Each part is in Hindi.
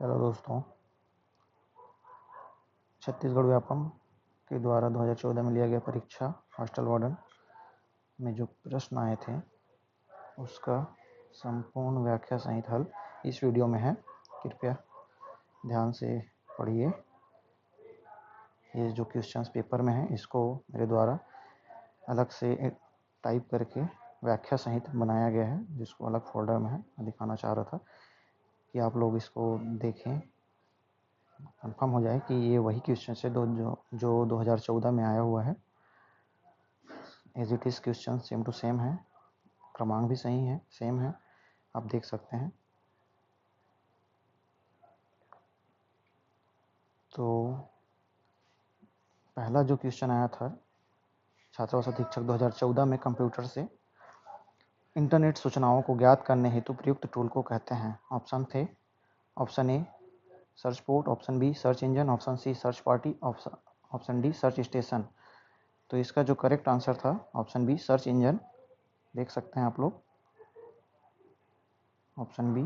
हेलो दोस्तों, छत्तीसगढ़ व्यापम के द्वारा 2014 में लिया गया परीक्षा हॉस्टल वार्डन में जो प्रश्न आए थे उसका संपूर्ण व्याख्या सहित हल इस वीडियो में है। कृपया ध्यान से पढ़िए। ये जो क्वेश्चंस पेपर में है इसको मेरे द्वारा अलग से टाइप करके व्याख्या सहित बनाया गया है, जिसको अलग फोल्डर में है। मैं दिखाना चाह रहा था कि आप लोग इसको देखें, कंफर्म हो जाए कि ये वही क्वेश्चन है जो 2014 में आया हुआ है। As it is question same to same है, क्रमांक भी सही है, सेम है, आप देख सकते हैं। तो पहला जो क्वेश्चन आया था, छात्रावास अधीक्षक 2014 में कंप्यूटर से इंटरनेट सूचनाओं को ज्ञात करने हेतु प्रयुक्त टूल को कहते हैं। ऑप्शन थे, option A search port, option B search engine, option C search party, option D search station. तो इसका जो करेक्ट आंसर था ऑप्शन बी सर्च इंजन। देख सकते हैं आप लोग, option B.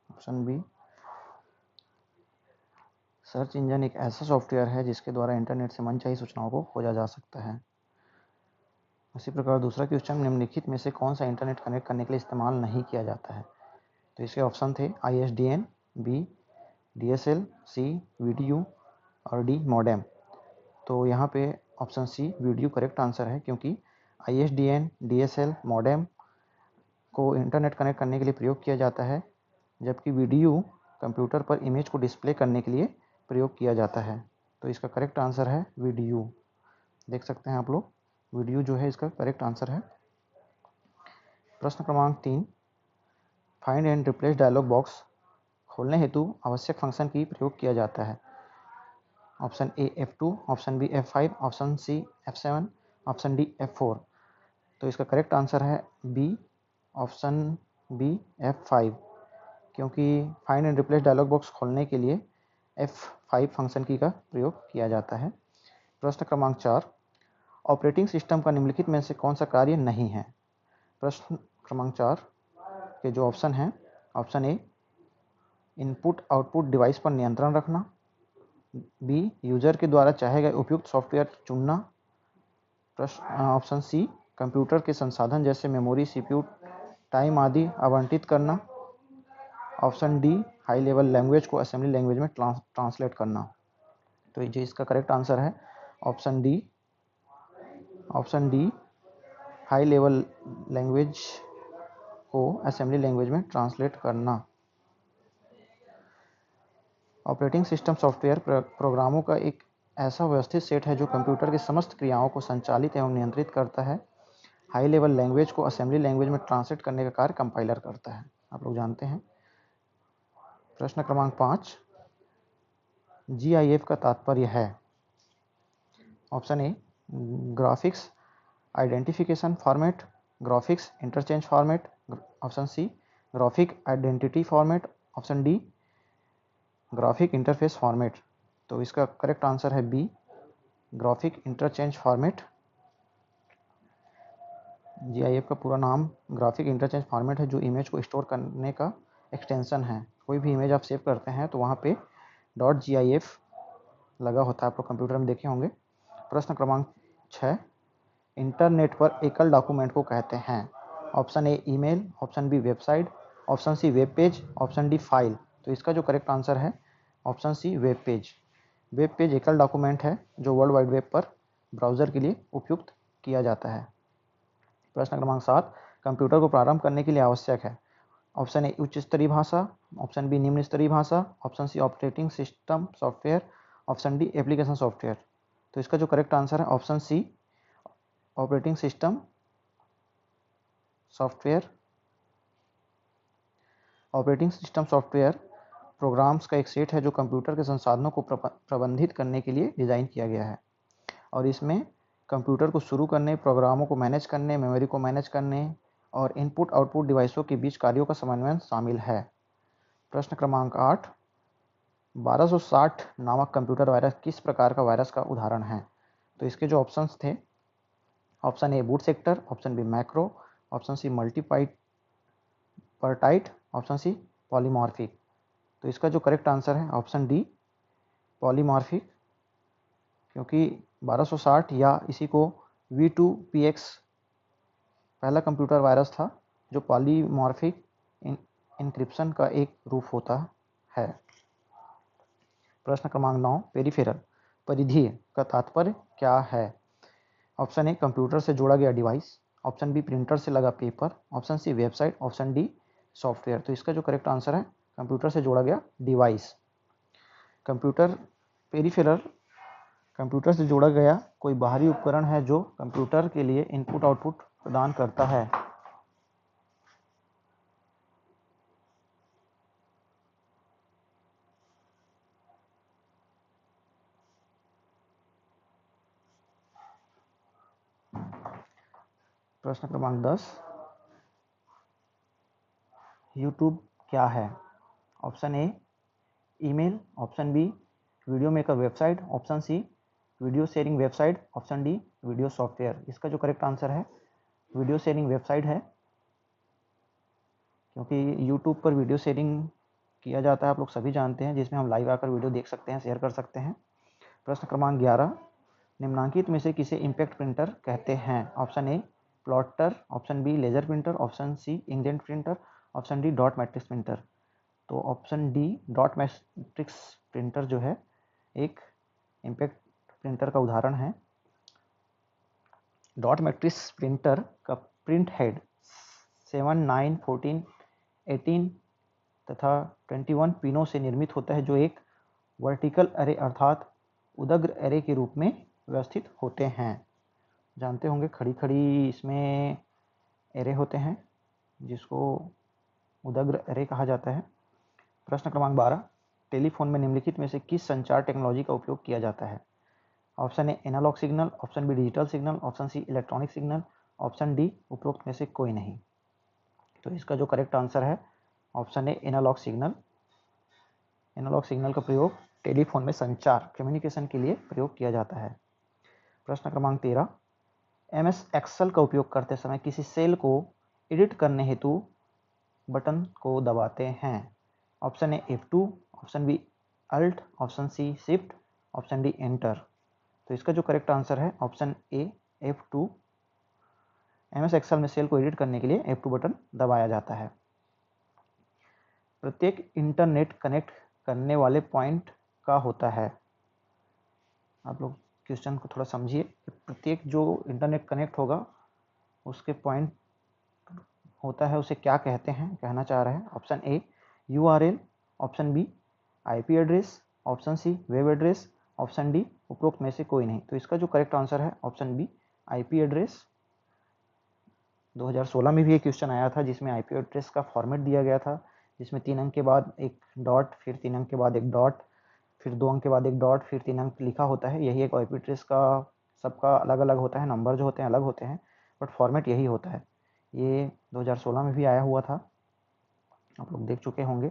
Option B search engine एक ऐसा सॉफ्टवेयर है जिसके द्वारा इंटरनेट से मनचाही सूचनाओं को खोजा जा सकता है। उसी प्रकार दूसरा क्वेश्चन, निम्नलिखित में से कौन सा इंटरनेट कनेक्ट करने के लिए इस्तेमाल नहीं किया जाता है। तो इसके ऑप्शन थे ISDN, B DSL, C VDU और डी मॉडेम। तो यहाँ पे option C VDU correct answer है, क्योंकि ISDN, DSL, मॉडेम को इंटरनेट कनेक्ट करने के लिए प्रयोग किया जाता है, जबकि VDU कंप्यूटर पर इमेज को डिस्प्ले करने के लिए प्रयोग किया जाता है। तो इसका करेक्ट आंसर है VDU। देख सकते हैं आप लोग, VDU जो है इसका करेक्ट आंसर है। प्रश्न क्रमांक 3, find and replace dialog box खोलने हेतु आवश्यक फंक्शन की प्रयोग किया जाता है। Option A F2, option B F5, option C F7, option D F4। तो इसका करेक्ट आंसर है बी, ऑप्शन बी F5, क्योंकि find and replace dialog box खोलने के लिए F5 फंक्शन की का प्रयोग किया जाता है। प्रश्न क्रमांक 4, ऑपरेटिंग सिस्टम का निम्नलिखित में से कौन सा कार्य नहीं है। प्रश्न क्रमांक 4 के जो ऑप्शन हैं, option A input output device पर नियंत्रण रखना, बी यूजर के द्वारा चाहे गए उपयुक्त सॉफ्टवेयर चुनना, ऑप्शन सी कंप्यूटर के संसाधन जैसे मेमोरी, CPU, टाइम आदि आवंटित करना, option D high level language को असेंबली लैंग्वेज में ट्रांसलेट करना। तो ये इसका करेक्ट आंसर है option D. Option D high level language को असेंबली लैंग्वेज में ट्रांसलेट करना। ऑपरेटिंग सिस्टम सॉफ्टवेयर प्रोग्रामों का एक ऐसा व्यवस्थित सेट है जो कंप्यूटर की समस्त क्रियाओं को संचालित एवं नियंत्रित करता है। हाई लेवल लैंग्वेज को असेंबली लैंग्वेज में ट्रांसलेट करने का कार्य कंपाइलर करता है, आप लोग जानते हैं। प्रश्न क्रमांक 5, GIF का तात्पर्य है। Option A graphics identification format, graphics interchange format, option C graphic identity format, option D graphic interface format. तो इसका करेक्ट आंसर है B, graphic interchange format. GIF का पूरा नाम ग्राफिक इंटरचेंज फॉर्मेट है, जो इमेज को स्टोर करने का एक्सटेंशन है। कोई भी इमेज आप सेव करते हैं तो वहाँ पे .gif लगा होता है, आप लोग कंप्यूटर में देखे होंगे। प्रश्न क्रमांक 6, इंटरनेट पर एकल डॉक्यूमेंट को कहते हैं। Option A email, option B website, option C web page, option D file. तो इसका जो करेक्ट आंसर है option C web page. Web page एकल डॉक्यूमेंट है जो वर्ल्ड वाइड वेब पर ब्राउज़र के लिए उपयुक्त किया जाता है। प्रश्न क्रमांक 7, कंप्यूटर को प्रारंभ करने के लिए आवश्यक है। ऑप्शन ए उच्च स्तरीय भाषा, ऑप्शन बी निम्न स्तरीय भाषा, option C operating system software, option D application software. तो इसका जो करेक्ट आंसर है option C operating system software. Operating system software programs का एक सेट है जो कंप्यूटर के संसाधनों को प्रबंधित करने के लिए डिज़ाइन किया गया है, और इसमें कंप्यूटर को शुरू करने, प्रोग्रामों को मैनेज करने, मेमोरी को मैनेज करने और इनपुट आउटपुट डिवाइसों के बीच कार्यों का समन्वय शामिल है। प्रश्न क्रमांक 8, 1260 नामक कंप्यूटर वायरस किस प्रकार का वायरस का उदाहरण है। तो इसके जो ऑप्शंस थे, option A boot sector, option B macro, option C multipartite, option C polymorphic. तो इसका जो करेक्ट आंसर है ऑप्शन डी पॉलीमॉर्फिक, क्योंकि 1260 या इसी को V2PX पहला कंप्यूटर वायरस था जो पॉलीमॉर्फिक इंक्रिप्शन का एक रूप होता है। प्रश्न क्रमांक 9, पेरिफेरल परिधीय का तात्पर्य क्या है? ऑप्शन ए कंप्यूटर से जोड़ा गया डिवाइस, ऑप्शन बी प्रिंटर से लगा paper, option C website, option D software. तो इसका जो करेक्ट आंसर है कंप्यूटर से जोड़ा गया डिवाइस। कंप्यूटर पेरिफेरल कंप्यूटर से जोड़ा गया कोई बाहरी उपकरण है जो कंप्यूटर के लिए इनपुट आउटपुट प्रदान करता है। प्रश्न क्रमांक 10, यूट्यूब क्या है? Option A email, option B video maker website, option C video sharing website, option D video software. इसका जो करेक्ट आंसर है वीडियो शेयरिंग वेबसाइट है, क्योंकि यूट्यूब पर वीडियो शेयरिंग किया जाता है, आप लोग सभी जानते हैं, जिसमें हम लाइव आकर वीडियो देख सकते हैं, शेयर कर सकते हैं। प्रश्न क्रमांक 11, निम्नांकित में से किसे इम्पैक्ट प्रिंटर कहते हैं? Option A plotter, option B laser printer, option C inkjet printer, option D dot matrix printer. तो option D dot matrix printer जो है एक इम्पैक्ट प्रिंटर का उदाहरण है। डॉट मैट्रिक्स प्रिंटर का प्रिंट हेड 7, 9, 14, 18 तथा 21 पिनों से निर्मित होता है, जो एक वर्टिकल एरे अर्थात उदग्र एरे के रूप में व्यवस्थित होते हैं। जानते होंगे खड़ी खड़ी इसमें एरे होते हैं, जिसको उदग्र एरे कहा जाता है। प्रश्न क्रमांक 12, टेलीफोन में निम्नलिखित में से किस संचार टेक्नोलॉजी का उपयोग किया जाता है? Option A analog signal, option B digital signal, option C electronic signal, option D उपरोक्त में से कोई नहीं। तो इसका जो करेक्ट आंसर है option A analog signal. Analog signal का प्रयोग टेलीफोन में संचार कम्युनिकेशन के लिए प्रयोग किया जाता है। प्रश्न क्रमांक 13, MS एक्सेल का उपयोग करते समय किसी सेल को एडिट करने हेतु बटन को दबाते हैं? Option A F2, option B alt, option C shift, option D enter. तो इसका जो करेक्ट आंसर है option A F2। MS Excel में सेल को एडिट करने के लिए F2 बटन दबाया जाता है। प्रत्येक इंटरनेट कनेक्ट करने वाले पॉइंट का होता है? आप लोग क्वेश्चन को थोड़ा समझिए। प्रत्येक जो इंटरनेट कनेक्ट होगा उसके पॉइंट होता है, उसे क्या कहते हैं, कहना चाह रहे हैं। Option A URL, option B IP address, option C web address, option D उपरोक्त में से कोई नहीं। तो इसका जो करेक्ट आंसर है ऑप्शन बी IP एड्रेस। 2016 में भी एक क्वेश्चन आया था जिसमें IP एड्रेस का फॉर्मेट दिया गया था, जिसमें 3 अंक के बाद एक डॉट, फिर 3 अंक के बाद एक डॉट, फिर 2 अंक के बाद एक डॉट, फिर 3 अंक लिखा होता है। यही एक IP एड्रेस का सबका अलग अलग होता है, नंबर जो होते हैं अलग होते हैं, बट फॉर्मेट यही होता है। ये 2016 में भी आया हुआ था, आप लोग देख चुके होंगे।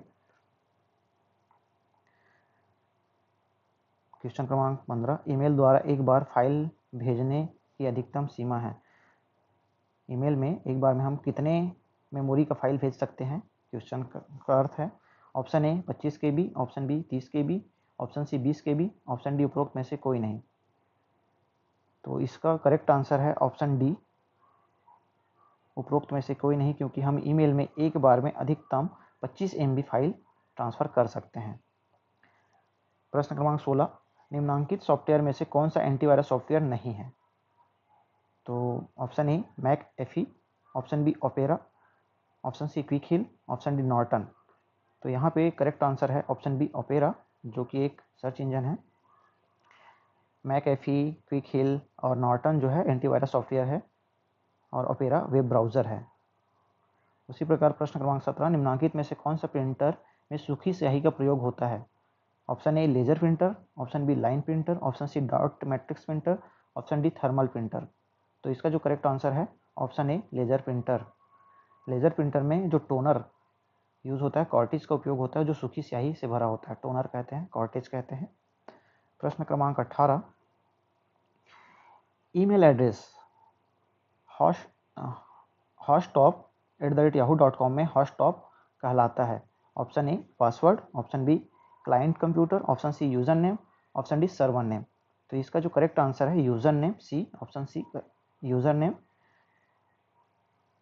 क्वेश्चन क्रमांक 15, ईमेल द्वारा एक बार फाइल भेजने की अधिकतम सीमा है? ईमेल में एक बार में हम कितने मेमोरी का फाइल भेज सकते हैं, क्वेश्चन का अर्थ है। Option A 25 KB, option B 30 KB, option C 20 KB, option D उपरोक्त में से कोई नहीं। तो इसका करेक्ट आंसर है ऑप्शन डी उपरोक्त में से कोई नहीं, क्योंकि हम ईमेल में एक बार में अधिकतम 25 MB फाइल ट्रांसफ़र कर सकते हैं। प्रश्न क्रमांक 16, निम्नांकित सॉफ्टवेयर में से कौन सा एंटीवायरस सॉफ्टवेयर नहीं है? तो option A McAfee, option B Opera, option C Quick Heal, option D Norton. तो यहाँ पे करेक्ट आंसर है ऑप्शन बी ओपेरा, जो कि एक सर्च इंजन है। McAfee, क्विक हिल और नॉर्टन जो है एंटीवायरस सॉफ्टवेयर है, और ओपेरा वेब ब्राउज़र है। उसी प्रकार प्रश्न क्रमांक 17, निम्नांकित में से कौन सा प्रिंटर में सूखी स्याही का प्रयोग होता है? Option A laser printer, option B line printer, option C dot matrix printer, option D thermal printer. तो इसका जो करेक्ट आंसर है option A laser printer. Laser printer में जो टोनर यूज़ होता है, कॉर्टेज का उपयोग होता है, जो सूखी स्याही से भरा होता है, टोनर कहते हैं, कॉर्टेज कहते हैं। प्रश्न क्रमांक 18, ईमेल एड्रेस hoshtop@yahoo.com में hoshtop कहलाता है? Option A password, option B client computer, option C user name, option D server name. तो इसका जो करेक्ट आंसर है user name, C, option C user name.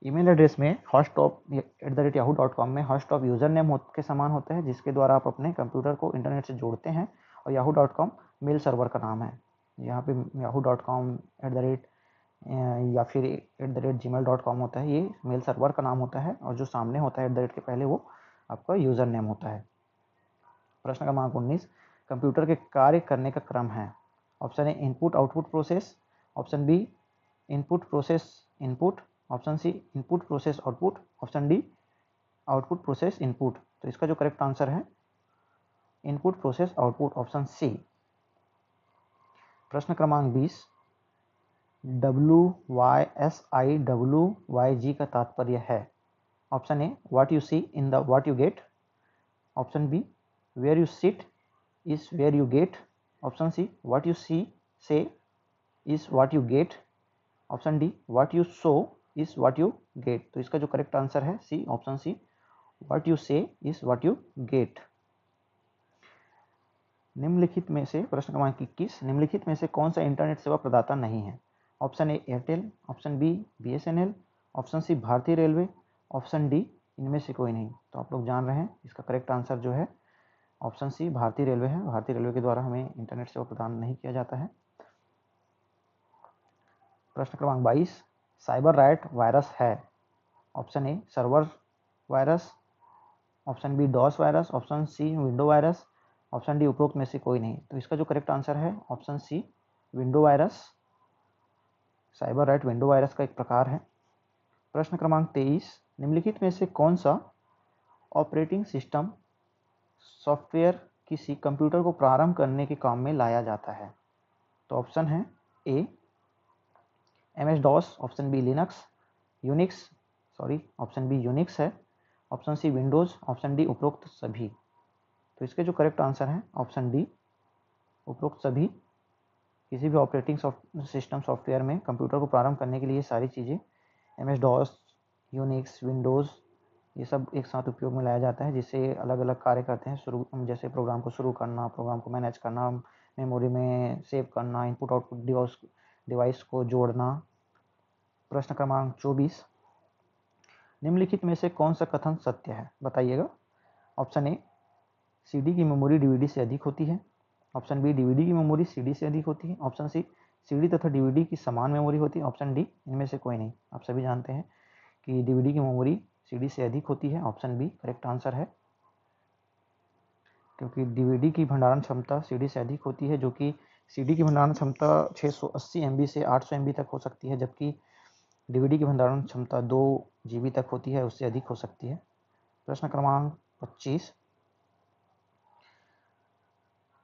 Email address में hoshtop@yahoo.com में hoshtop यूजर नेम के समान होता है, जिसके द्वारा आप अपने कंप्यूटर को इंटरनेट से जोड़ते हैं, और yahoo.com मेल सर्वर का नाम है। यहाँ पे yahoo.com या फिर @gmail.com होता है, ये मेल सर्वर का नाम होता है, और जो सामने होता है @ के पहले वो आपका यूजर नेम होता है। प्रश्न क्रमांक 19, कंप्यूटर के कार्य करने का क्रम है? Option A input output process, option B input process input, option C input process output, option D output process input. तो इसका जो करेक्ट आंसर है input process output, option C. प्रश्न क्रमांक 20, WYSIWYG का तात्पर्य है? Option A what you see in the what you get, option B where you sit is where you get, option C what you see say is what you get, option D what you so is what you get. तो इसका जो करेक्ट आंसर है C, option C what you see is what you get. निम्नलिखित में से प्रश्न क्रमांक 21, निम्नलिखित में से कौन सा इंटरनेट सेवा प्रदाता नहीं है? Option A Airtel, option B BSNL, option C भारतीय रेलवे, ऑप्शन डी इनमें से कोई नहीं। तो आप लोग जान रहे हैं इसका करेक्ट आंसर जो है ऑप्शन सी भारतीय रेलवे है। भारतीय रेलवे के द्वारा हमें इंटरनेट सेवा प्रदान नहीं किया जाता है। प्रश्न क्रमांक 22, साइबर राइट वायरस है? Option A server virus, option B DOS virus, option C window virus, option D उपरोक्त में से कोई नहीं। तो इसका जो करेक्ट आंसर है option C window virus. Cyber right window virus का एक प्रकार है। प्रश्न क्रमांक 23, निम्नलिखित में से कौन सा ऑपरेटिंग सिस्टम सॉफ्टवेयर किसी कंप्यूटर को प्रारंभ करने के काम में लाया जाता है? तो ऑप्शन है A MS DOS, option B Linux Unix option B Unix है, option C Windows, option D उपरोक्त सभी। तो इसके जो करेक्ट आंसर है ऑप्शन डी उपरोक्त सभी। किसी भी ऑपरेटिंग सिस्टम सॉफ्टवेयर में कंप्यूटर को प्रारंभ करने के लिए सारी चीज़ें MS DOS, यूनिक्स, विंडोज़ ये सब एक साथ उपयोग में लाया जाता है, जिससे अलग अलग कार्य करते हैं। जैसे प्रोग्राम को शुरू करना, प्रोग्राम को मैनेज करना, मेमोरी में सेव करना, इनपुट आउटपुट डिवाइस को जोड़ना। प्रश्न क्रमांक 24, निम्नलिखित में से कौन सा कथन सत्य है? बताइएगा। ऑप्शन ए CD की मेमोरी DVD से अधिक होती है, ऑप्शन बी DVD की मेमोरी CD से अधिक होती है, ऑप्शन सी CD तथा DVD की समान मेमोरी होती है, ऑप्शन डी इनमें से कोई नहीं। आप सभी जानते हैं कि DVD की मेमोरी CD से अधिक होती है, ऑप्शन बी करेक्ट आंसर है, क्योंकि DVD की भंडारण क्षमता CD से अधिक होती है, जो कि CD की भंडारण क्षमता 680 MB से 800 MB तक हो सकती है, जबकि DVD की भंडारण क्षमता 2 GB तक होती है, उससे अधिक हो सकती है। प्रश्न क्रमांक 25,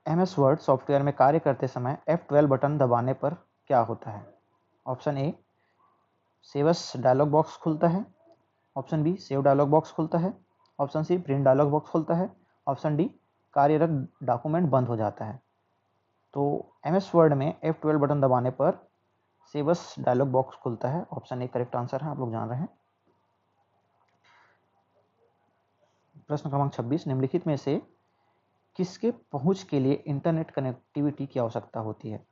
MS वर्ड सॉफ्टवेयर में कार्य करते समय F12 बटन दबाने पर क्या होता है? Option A save as dialog box खुलता है, option B save dialog box खुलता है, option C print dialog box खुलता है, ऑप्शन डी कार्यरत डॉक्यूमेंट बंद हो जाता है। तो MS वर्ड में F12 बटन दबाने पर सेवस डायलॉग बॉक्स खुलता है, ऑप्शन ए करेक्ट आंसर है, आप लोग जान रहे हैं। प्रश्न क्रमांक 26, निम्नलिखित में से किसके पहुंच के लिए इंटरनेट कनेक्टिविटी की आवश्यकता होती है?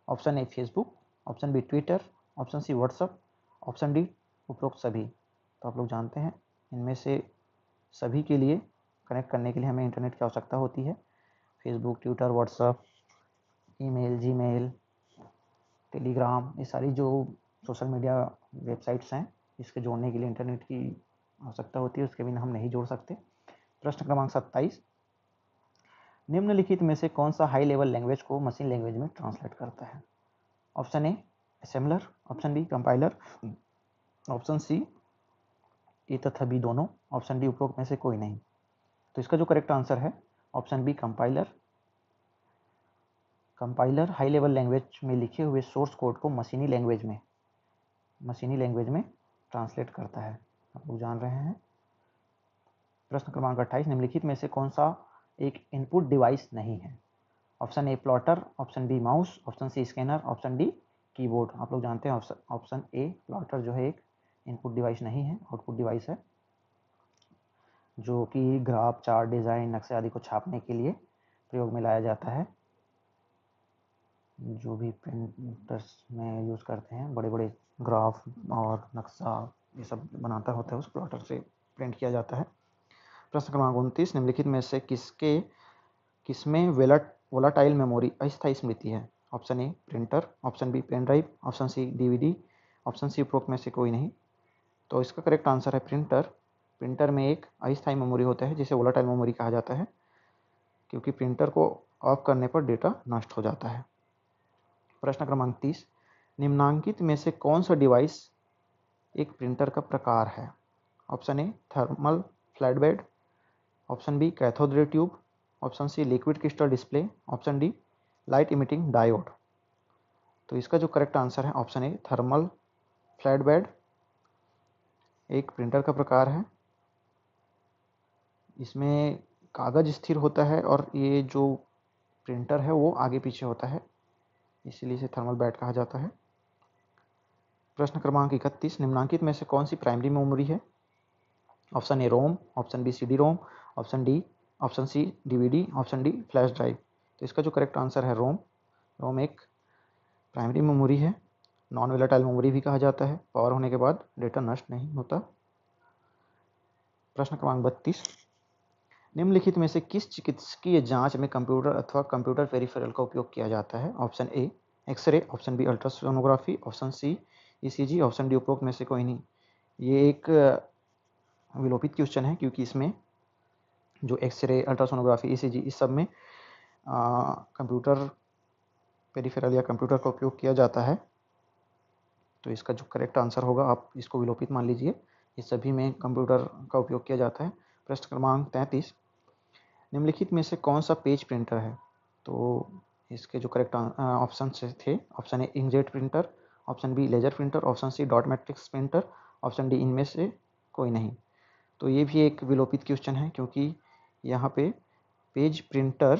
Option A Facebook, option B Twitter, option C WhatsApp, option D उपरोक्त सभी। तो आप लोग जानते हैं इनमें से सभी के लिए कनेक्ट करने के लिए हमें इंटरनेट की आवश्यकता होती है। Facebook, Twitter, WhatsApp, email, Gmail, Telegram, ये सारी जो सोशल मीडिया वेबसाइट्स हैं, इसके जोड़ने के लिए इंटरनेट की आवश्यकता होती है, उसके बिना हम नहीं जोड़ सकते। प्रश्न क्रमांक 27, निम्नलिखित में से कौन सा हाई लेवल लैंग्वेज को मशीन लैंग्वेज में ट्रांसलेट करता है? Option A assembler, option B compiler, option C A तथा बी दोनों, ऑप्शन डी उपरोक्त में से कोई नहीं। तो इसका जो करेक्ट आंसर है option B compiler. Compiler high level language में लिखे हुए सोर्स कोड को मशीनी लैंग्वेज में ट्रांसलेट करता है, आप लोग जान रहे हैं। प्रश्न क्रमांक 28, निम्नलिखित में से कौन सा एक इनपुट डिवाइस नहीं है? Option A plotter, option B mouse, option C scanner, option D keyboard, आप लोग जानते हैं ऑप्शन ए प्लॉटर जो है एक इनपुट डिवाइस नहीं है, आउटपुट डिवाइस है, जो कि ग्राफ, चार्ट, डिज़ाइन, नक्शे आदि को छापने के लिए प्रयोग में लाया जाता है। जो भी प्रिंटर्स में यूज़ करते हैं, बड़े बड़े ग्राफ और नक्शा ये सब बनाता होता है, उस प्लॉटर से प्रिंट किया जाता है। प्रश्न क्रमांक 29, निम्नलिखित में से किसमें वोलाटाइल मेमोरी अस्थायी स्मृति है? Option A printer, option B pen drive, option C DVD, option C उपरोक्त में से कोई नहीं। तो इसका करेक्ट आंसर है प्रिंटर। प्रिंटर में एक अस्थायी मेमोरी होता है जिसे वोलाटाइल मेमोरी कहा जाता है, क्योंकि प्रिंटर को ऑफ करने पर डेटा नष्ट हो जाता है। प्रश्न क्रमांक 30, निम्नांकित में से कौन सा डिवाइस एक प्रिंटर का प्रकार है? Option A thermal flat bed, option B cathode ray tube, option C liquid crystal display, option D light emitting diode. तो इसका जो करेक्ट आंसर है option A thermal flat bed एक प्रिंटर का प्रकार है। इसमें कागज स्थिर होता है और ये जो प्रिंटर है वो आगे पीछे होता है, इसीलिए इसे थर्मल बेड कहा जाता है। प्रश्न क्रमांक 31, निम्नांकित में से कौन सी प्राइमरी मेमोरी है? Option A ROM, option B CD ROM, option C DVD, option D flash drive. तो इसका जो करेक्ट आंसर है रोम। रोम एक प्राइमरी मेमोरी है, नॉन वोलेटाइल मेमोरी भी कहा जाता है, पावर होने के बाद डेटा नष्ट नहीं होता। प्रश्न क्रमांक 32, निम्नलिखित में से किस चिकित्सकीय जांच में कंप्यूटर अथवा कंप्यूटर पेरिफेरल का उपयोग किया जाता है? Option A X ray, option B ultrasonography, option C ECG, option D उपरोक्त में से कोई नहीं। ये एक विलोपित क्वेश्चन है, क्योंकि इसमें जो एक्सरे, अल्ट्रासोनोग्राफी, ECG इस सब में कंप्यूटर पेरिफेरल या कंप्यूटर का उपयोग किया जाता है। तो इसका जो करेक्ट आंसर होगा, आप इसको विलोपित मान लीजिए, इस सभी में कंप्यूटर का उपयोग किया जाता है। प्रश्न क्रमांक 33, निम्नलिखित में से कौन सा पेज प्रिंटर है? तो इसके जो करेक्ट ऑप्शन थे, option A inkjet printer, option B laser printer, option C dot matrix printer, option D इनमें से कोई नहीं। तो ये भी एक विलोपित क्वेश्चन है, क्योंकि यहाँ पे पेज प्रिंटर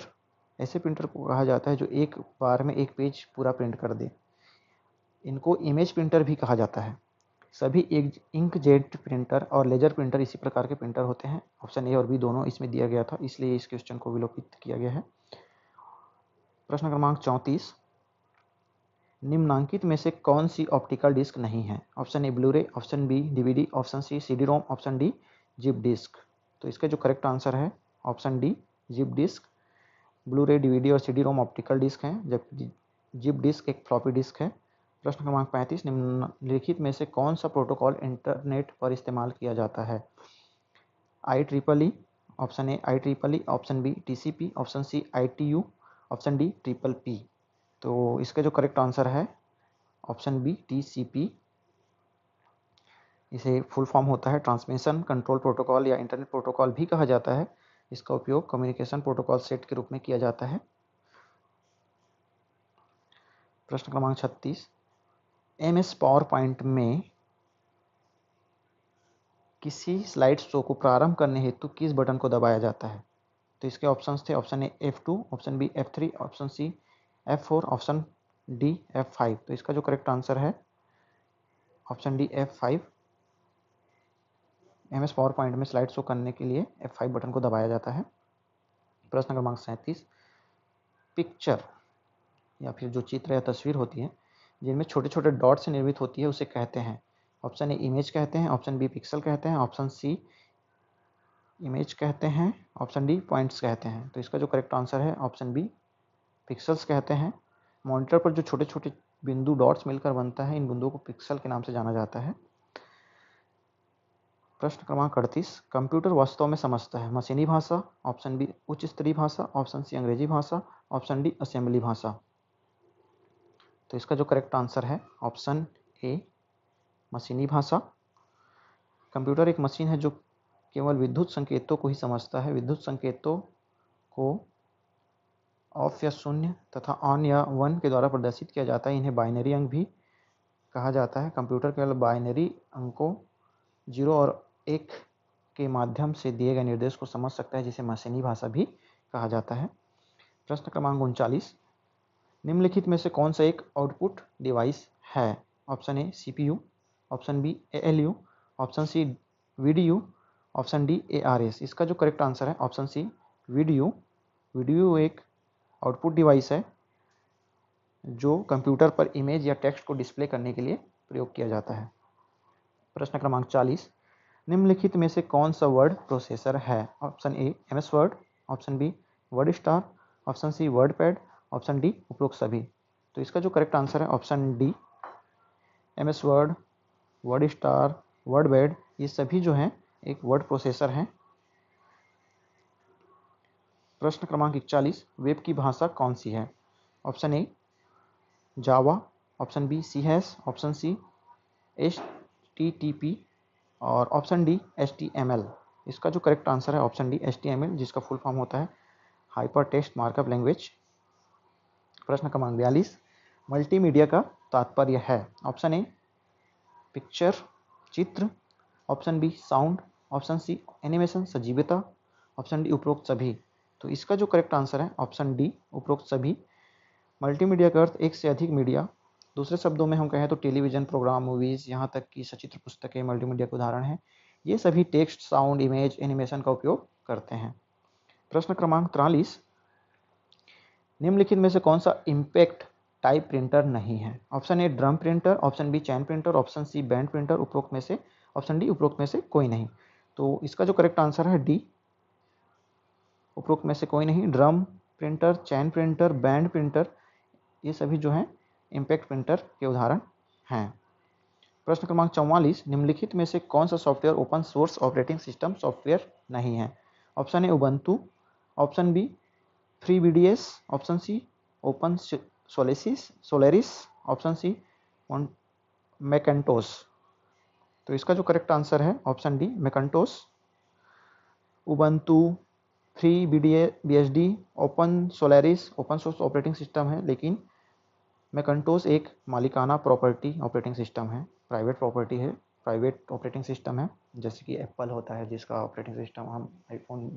ऐसे प्रिंटर को कहा जाता है जो एक बार में एक पेज पूरा प्रिंट कर दे। इनको इमेज प्रिंटर भी कहा जाता है। सभी इंकजेट प्रिंटर और लेजर प्रिंटर इसी प्रकार के प्रिंटर होते हैं। ऑप्शन ए और बी दोनों इसमें दिया गया था, इसलिए इस क्वेश्चन को विलोपित किया गया है। प्रश्न क्रमांक 34, निम्नांकित में से कौन सी ऑप्टिकल डिस्क नहीं है? Option A Blu ray, option B DVD, option C CD ROM, option D zip disk. तो इसका जो करेक्ट आंसर है option D zip disk. Blu ray, DVD और CD रोम ऑप्टिकल डिस्क हैं, जबकि जिप डिस्क एक फ्लॉपी डिस्क है। प्रश्न क्रमांक 35, निम्नलिखित में से कौन सा प्रोटोकॉल इंटरनेट पर इस्तेमाल किया जाता है? IEEE, option A IEEE, option B TCP, option C ITU, option D PPP। तो इसका जो करेक्ट आंसर है ऑप्शन बी TCP। इसे फुल फॉर्म होता है ट्रांसमिशन कंट्रोल प्रोटोकॉल या इंटरनेट प्रोटोकॉल भी कहा जाता है। इसका उपयोग कम्युनिकेशन प्रोटोकॉल सेट के रूप में किया जाता है। प्रश्न क्रमांक 36, MS पावर पॉइंट में किसी स्लाइड शो को प्रारंभ करने हेतु किस बटन को दबाया जाता है? तो इसके ऑप्शंस थे, option A F2, option B F3, option C F4, option D F5। तो इसका जो करेक्ट आंसर है option D F5। MS PowerPoint में स्लाइड शो करने के लिए F5 बटन को दबाया जाता है। प्रश्न क्रमांक 37, पिक्चर या फिर जो चित्र या तस्वीर होती है जिनमें छोटे छोटे डॉट से निर्मित होती है उसे कहते हैं? ऑप्शन ए इमेज कहते हैं, ऑप्शन बी पिक्सल कहते हैं, ऑप्शन सी इमेज कहते हैं, ऑप्शन डी पॉइंट्स कहते हैं। तो इसका जो करेक्ट आंसर है ऑप्शन बी पिक्सल्स कहते हैं। मॉनिटर पर जो छोटे छोटे बिंदु डॉट्स मिलकर बनता है, इन बिंदुओं को पिक्सल के नाम से जाना जाता है। प्रश्न क्रमांक 38, कंप्यूटर वास्तव में समझता है? मशीनी भाषा, ऑप्शन बी उच्च स्तरीय भाषा, ऑप्शन सी अंग्रेजी भाषा, ऑप्शन डी असेंबली भाषा। तो इसका जो करेक्ट आंसर है ऑप्शन ए मशीनी भाषा। कंप्यूटर एक मशीन है जो केवल विद्युत संकेतों को ही समझता है। विद्युत संकेतों को ऑफ या शून्य तथा ऑन या 1 के द्वारा प्रदर्शित किया जाता है। इन्हें बाइनरी अंक भी कहा जाता है। कंप्यूटर केवल बाइनरी अंकों 0 और 1 के माध्यम से दिए गए निर्देश को समझ सकता है, जिसे मशीनी भाषा भी कहा जाता है। प्रश्न क्रमांक 39, निम्नलिखित में से कौन सा एक आउटपुट डिवाइस है? Option A CPU, option B ALU, option C VDU, option D ARS। इसका जो करेक्ट आंसर है ऑप्शन सी VDU। VDU एक आउटपुट डिवाइस है जो कंप्यूटर पर इमेज या टेक्स्ट को डिस्प्ले करने के लिए प्रयोग किया जाता है। प्रश्न क्रमांक 40, निम्नलिखित में से कौन सा वर्ड प्रोसेसर है? Option A MS Word, option B WordStar, option C WordPad, option D उपरोक्त सभी। तो इसका जो करेक्ट आंसर है option D MS Word, WordStar, WordPad, ये सभी जो हैं एक वर्ड प्रोसेसर हैं। प्रश्न क्रमांक 41, वेब की भाषा कौन सी है? Option A Java, option B C#, option C HTTP और ऑप्शन डी HTML। इसका जो करेक्ट आंसर है ऑप्शन डी HTML, जिसका फुल फॉर्म होता है हाइपर टेक्स्ट मार्कअप लैंग्वेज। प्रश्न क्रमांक 42, मल्टीमीडिया का तात्पर्य है? ऑप्शन ए पिक्चर चित्र, option B sound, option C animation सजीवता, ऑप्शन डी उपरोक्त सभी। तो इसका जो करेक्ट आंसर है ऑप्शन डी उपरोक्त सभी। मल्टीमीडिया का अर्थ एक से अधिक मीडिया। दूसरे शब्दों में हम कहें तो टेलीविज़न प्रोग्राम, मूवीज़, यहाँ तक कि सचित्र पुस्तकें मल्टीमीडिया के उदाहरण हैं। ये सभी टेक्स्ट, साउंड, इमेज, एनिमेशन का उपयोग करते हैं। प्रश्न क्रमांक 43, निम्नलिखित में से कौन सा इम्पैक्ट टाइप प्रिंटर नहीं है? Option A drum printer, option B chain printer, option C band printer, उपरोक्त में से ऑप्शन डी उपरोक्त में से कोई नहीं। तो इसका जो करेक्ट आंसर है डी उपरोक्त में से कोई नहीं। ड्रम प्रिंटर, चैन प्रिंटर, बैंड प्रिंटर, ये सभी जो हैं इम्पैक्ट प्रिंटर के उदाहरण हैं। प्रश्न क्रमांक 44, निम्नलिखित में से कौन सा software open source operating system software नहीं है? Option A Ubuntu, option B FreeBSD, option C open Solaris, option C Macintosh. तो इसका जो करेक्ट आंसर है option D Macintosh. Ubuntu, FreeBSD, open Solaris open source operating system है, लेकिन मैकेंटोस एक मालिकाना प्रॉपर्टी ऑपरेटिंग सिस्टम है, प्राइवेट प्रॉपर्टी है, प्राइवेट ऑपरेटिंग सिस्टम है। जैसे कि एप्पल होता है जिसका ऑपरेटिंग सिस्टम हम आईफोन,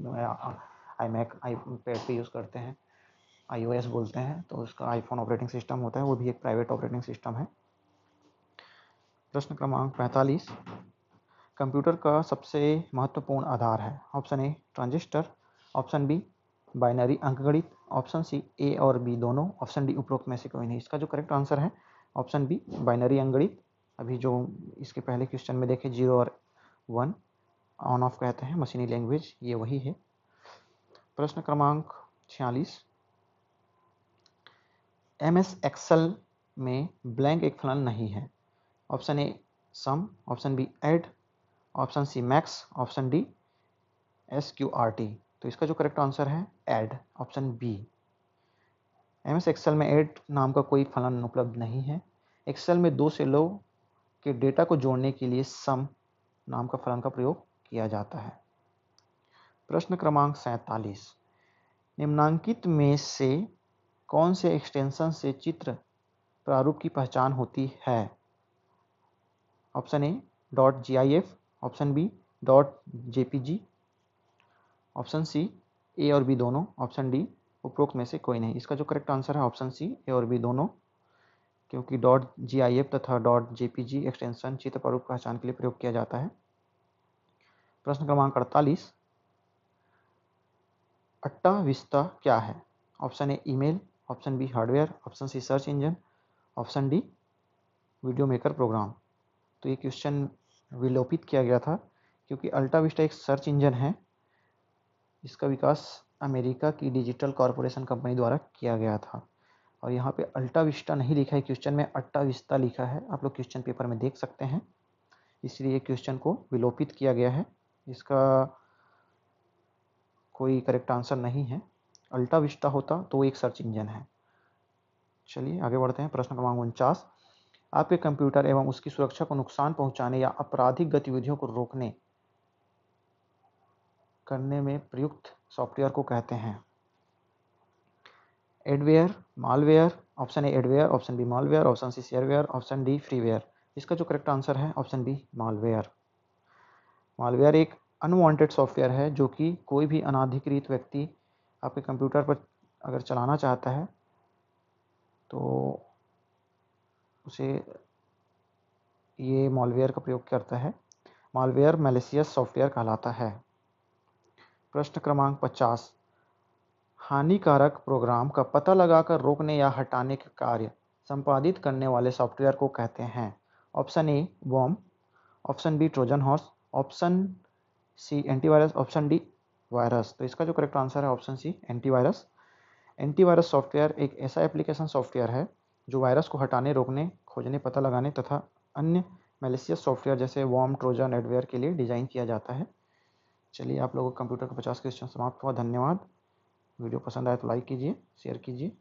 iMac, iPad पे यूज़ करते हैं, iOS बोलते हैं, तो उसका आईफोन ऑपरेटिंग सिस्टम होता है, वो भी एक प्राइवेट ऑपरेटिंग सिस्टम है। प्रश्न क्रमांक 45, कंप्यूटर का सबसे महत्वपूर्ण आधार है? Option A transistor, option B binary अंकगणित, ऑप्शन सी ए और बी दोनों, ऑप्शन डी उपरोक्त में से कोई नहीं। इसका जो करेक्ट आंसर है ऑप्शन बी बाइनरी अंकगणित। अभी जो इसके पहले क्वेश्चन में देखे 0 और 1 ऑन ऑफ कहते हैं मशीनी लैंग्वेज, ये वही है। प्रश्न क्रमांक 46, MS एक्सेल में ब्लैंक एक फलन नहीं है? Option A sum, option B add, option C max, option D SQRT। तो इसका जो करेक्ट आंसर है add, option B. MS Excel में ऐड नाम का कोई फलन उपलब्ध नहीं है। एक्सेल में दो सेलों के डेटा को जोड़ने के लिए सम नाम का फलन का प्रयोग किया जाता है। प्रश्न क्रमांक 47, निम्नांकित में से कौन से एक्सटेंशन से चित्र प्रारूप की पहचान होती है? Option A .gif, option B .jpg, option C A और बी दोनों, ऑप्शन डी उपरोक्त में से कोई नहीं। इसका जो करेक्ट आंसर है ऑप्शन सी ए और बी दोनों, क्योंकि .gif तथा .jpg एक्सटेंशन चित्र प्रारूप पहचान के लिए प्रयोग किया जाता है। प्रश्न क्रमांक 48, अट्टा विस्ता क्या है? Option A email, option B hardware, option C search engine, option D video maker program. तो ये क्वेश्चन विलोपित किया गया था क्योंकि अल्टा विस्टा एक सर्च इंजन है। इसका विकास अमेरिका की डिजिटल कॉरपोरेशन कंपनी द्वारा किया गया था, और यहाँ पे अल्टा विस्टा नहीं लिखा है क्वेश्चन में, अट्टा विस्ता लिखा है। आप लोग क्वेश्चन पेपर में देख सकते हैं, इसलिए क्वेश्चन को विलोपित किया गया है। इसका कोई करेक्ट आंसर नहीं है। अल्टा विस्टा होता तो वो एक सर्च इंजन है। चलिए आगे बढ़ते हैं। प्रश्न क्रमांक 49, आपके कंप्यूटर एवं उसकी सुरक्षा को नुकसान पहुंचाने या आपराधिक गतिविधियों को रोकने करने में प्रयुक्त सॉफ्टवेयर को कहते हैं? Adware, malware, option A adware, option B malware, option C shareware, option D freeware. इसका जो करेक्ट आंसर है ऑप्शन बी मालवेयर। मालवेयर एक अनवांटेड सॉफ्टवेयर है जो कि कोई भी अनाधिकृत व्यक्ति आपके कंप्यूटर पर अगर चलाना चाहता है तो उसे ये मॉलवेयर का प्रयोग करता है। मॉलवेयर मैलिशियस सॉफ्टवेयर कहलाता है। प्रश्न क्रमांक 50, हानिकारक प्रोग्राम का पता लगाकर रोकने या हटाने का कार्य संपादित करने वाले सॉफ्टवेयर को कहते हैं। Option A worm, option B Trojan horse, option C antivirus, option D virus. तो इसका जो करेक्ट आंसर है option C antivirus. Antivirus software एक ऐसा एप्लीकेशन सॉफ्टवेयर है जो वायरस को हटाने, रोकने, खोजने, पता लगाने तथा अन्य मैलिशियस सॉफ्टवेयर जैसे वॉर्म, ट्रोजन, एडवेयर के लिए डिज़ाइन किया जाता है। चलिए, आप लोगों को कंप्यूटर का 50 क्वेश्चन समाप्त हुआ। धन्यवाद। वीडियो पसंद आए तो लाइक कीजिए, शेयर कीजिए।